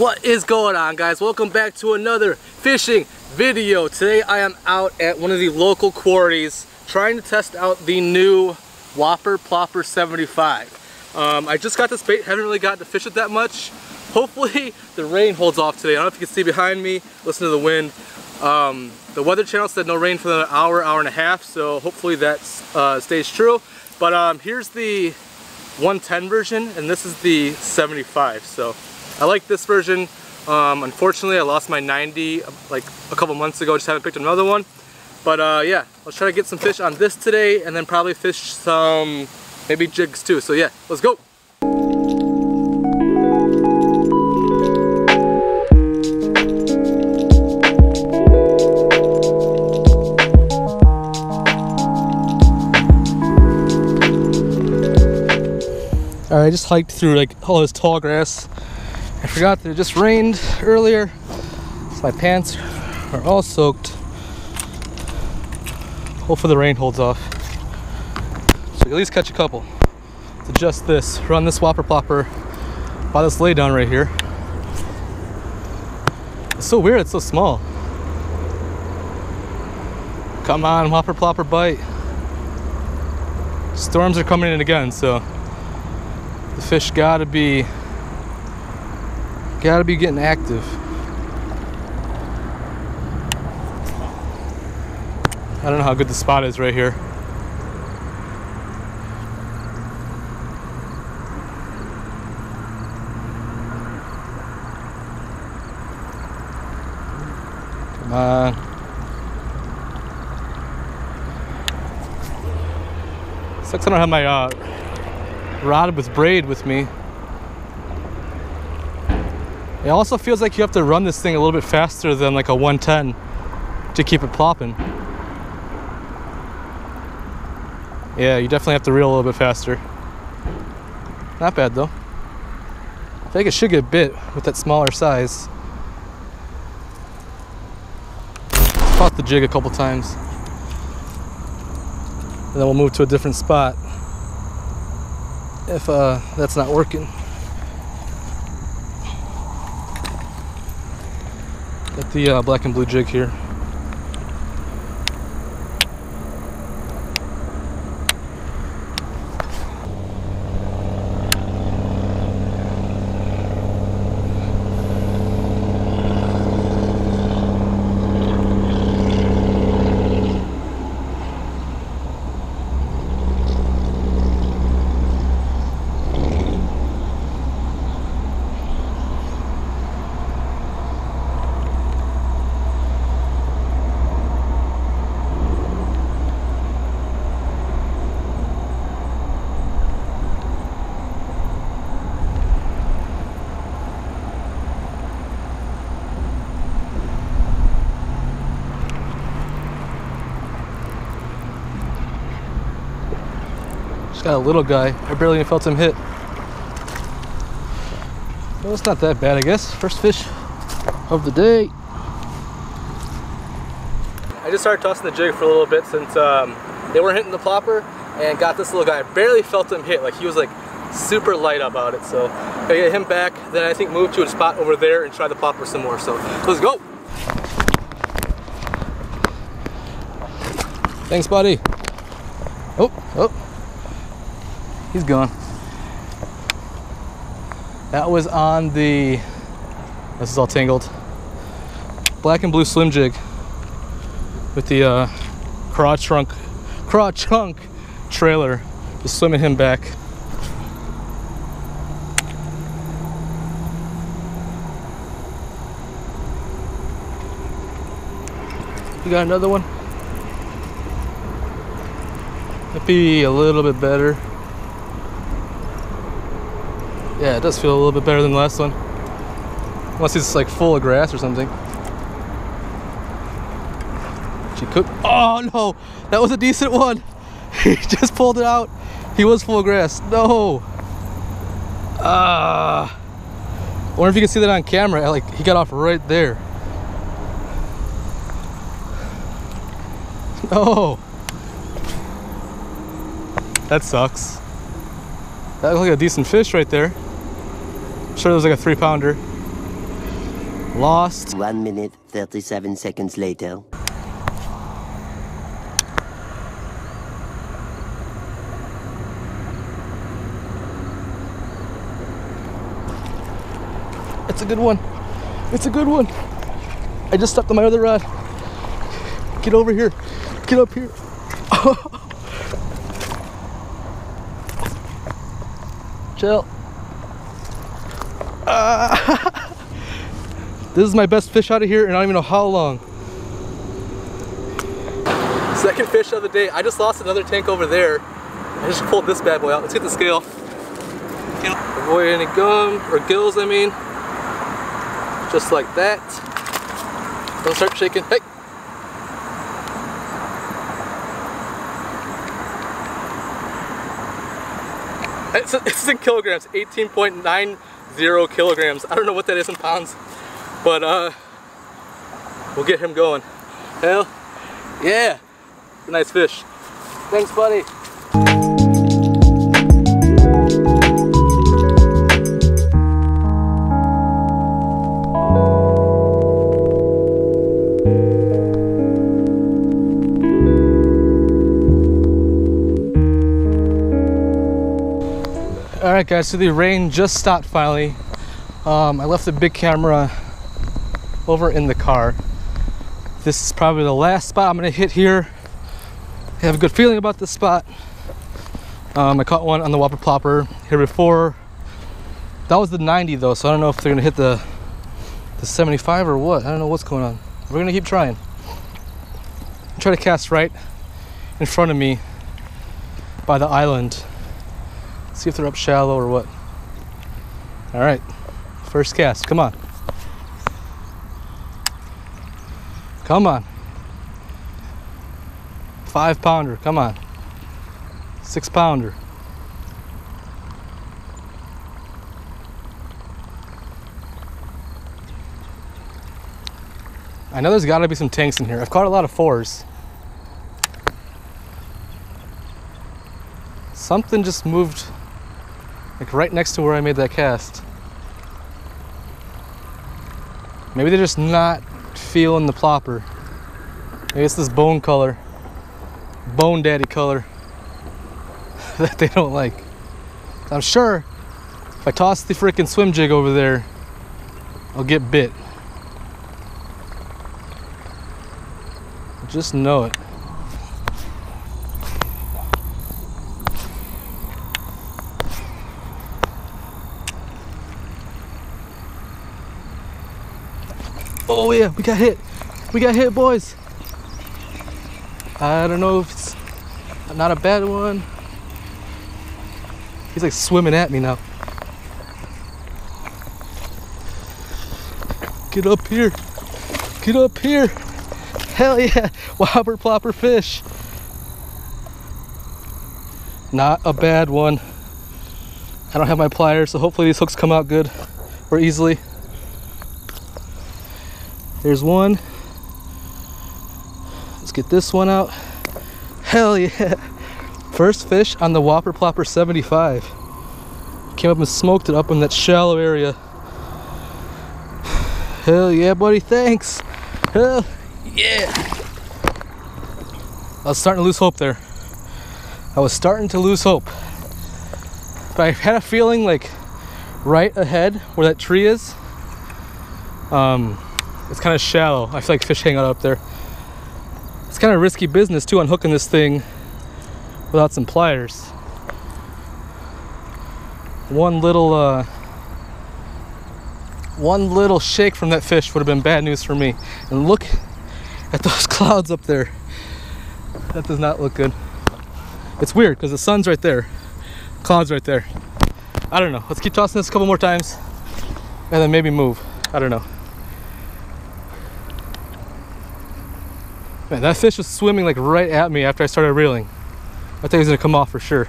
What is going on, guys? Welcome back to another fishing video. Today I am out at one of the local quarries trying to test out the new Whopper Plopper 75. I just got this bait, haven't really gotten to fish it that much. Hopefully the rain holds off today. I don't know if you can see behind me, listen to the wind. The Weather Channel said no rain for an hour, hour and a half, so hopefully that stays true. But here's the 110 version and this is the 75. So I like this version. Unfortunately, I lost my 90 like a couple months ago. Just haven't picked another one. But yeah, let's try to get some fish on this today, and then probably fish some maybe jigs too. So yeah, let's go. Alright, I just hiked through like all this tall grass. I forgot that it just rained earlier, so my pants are all soaked. Hopefully the rain holds off, so at least catch a couple. So just this, run this Whopper Plopper by this lay down right here. It's so weird, it's so small. Come on, Whopper Plopper, bite. Storms are coming in again, so the fish gotta be getting active. I don't know how good the spot is right here. Come on. Sucks I don't have my rod with braid with me. It also feels like you have to run this thing a little bit faster than like a 110 to keep it plopping. Yeah, you definitely have to reel a little bit faster. Not bad though. I think it should get bit with that smaller size. Caught the jig a couple times. And then we'll move to a different spot if that's not working. Got the black and blue jig here. Got a little guy. I barely even felt him hit. Well, it's not that bad, I guess. First fish of the day. I just started tossing the jig for a little bit since they weren't hitting the plopper, and got this little guy. I barely felt him hit. Like, he was like super light about it. So I get him back, then I think move to a spot over there and try the plopper some more. So let's go. Thanks, buddy. Oh. He's gone. That was on the, this is all tangled, black and blue slim jig with the craw trunk trailer. Just swimming him back. You got another one? Might be a little bit better. Yeah, it does feel a little bit better than the last one. Unless he's like full of grass or something. She cooked. Oh no! That was a decent one! He just pulled it out. He was full of grass. No! I wonder if you can see that on camera. Like, he got off right there. No! That sucks. That looks like a decent fish right there. I'm sure it was like a 3-pounder. Lost. 1 minute, 37 seconds later. It's a good one. It's a good one. I just stepped on my other rod. Get over here. Get up here. Chill. This is my best fish out of here, and I don't even know how long. Second fish of the day. I just lost another tank over there. I just pulled this bad boy out. Let's get the scale. Avoid any gum or gills, I mean. Just like that. Don't start shaking. Hey! It's in kilograms, 18.90 kilograms. I don't know what that is in pounds, but we'll get him going. Hell yeah! Nice fish. Thanks, buddy. Alright guys, so the rain just stopped finally. I left the big camera over in the car. This is probably the last spot I'm going to hit here. I have a good feeling about this spot. I caught one on the Whopper Plopper here before. That was the 90 though, so I don't know if they're going to hit the 75 or what. I don't know what's going on. We're going to keep trying. Try to cast right in front of me by the island. See if they're up shallow or what. All right, first cast, come on. Come on. 5 pounder, come on. 6 pounder. I know there's gotta be some tanks in here. I've caught a lot of 4s. Something just moved like right next to where I made that cast. Maybe they're just not feeling the plopper. Maybe it's this bone color, bone daddy color that they don't like. I'm sure if I toss the freaking swim jig over there, I'll get bit. I just know it. Oh yeah, we got hit. We got hit, boys. I don't know if it's not a bad one. He's like swimming at me now. Get up here. Get up here. Hell yeah. Whopper Plopper fish. Not a bad one. I don't have my pliers, so hopefully these hooks come out good or easily. There's one. Let's get this one out. Hell yeah. First fish on the Whopper Plopper 75. Came up and smoked it up in that shallow area. Hell yeah, buddy, thanks. Hell yeah. I was starting to lose hope there. I was starting to lose hope. But I had a feeling like right ahead where that tree is, it's kind of shallow. I feel like fish hang out up there. It's kind of risky business too, unhooking this thing without some pliers. One little shake from that fish would have been bad news for me. And look at those clouds up there. That does not look good. It's weird because the sun's right there, clouds right there. I don't know. Let's keep tossing this a couple more times and then maybe move. I don't know. Man, that fish was swimming like right at me after I started reeling. I thought he was gonna come off for sure.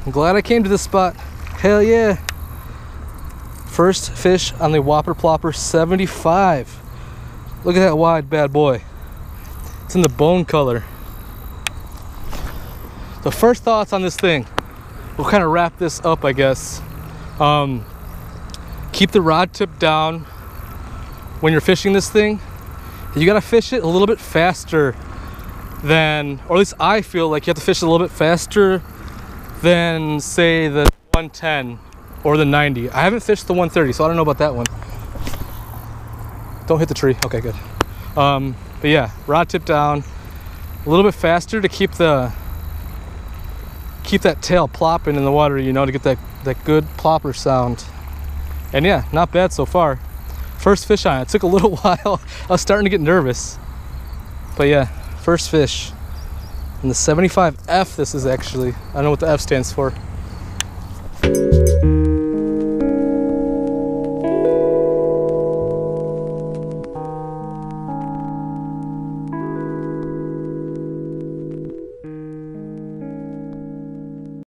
I'm glad I came to this spot. Hell yeah. First fish on the Whopper Plopper 75. Look at that wide bad boy. It's in the bone color. So first thoughts on this thing. We'll kind of wrap this up, I guess. Came keep the rod tip down when you're fishing this thing. You gotta fish it a little bit faster than, or at least I feel like you have to fish it a little bit faster than, say, the 110 or the 90. I haven't fished the 130, so I don't know about that one. Don't hit the tree. Okay, good. But yeah, rod tip down a little bit faster to keep that tail plopping in the water, you know, to get that good plopper sound. And yeah, not bad so far. First fish on it. It took a little while. I was starting to get nervous. But yeah, first fish. And the 75F this is actually. I don't know what the F stands for.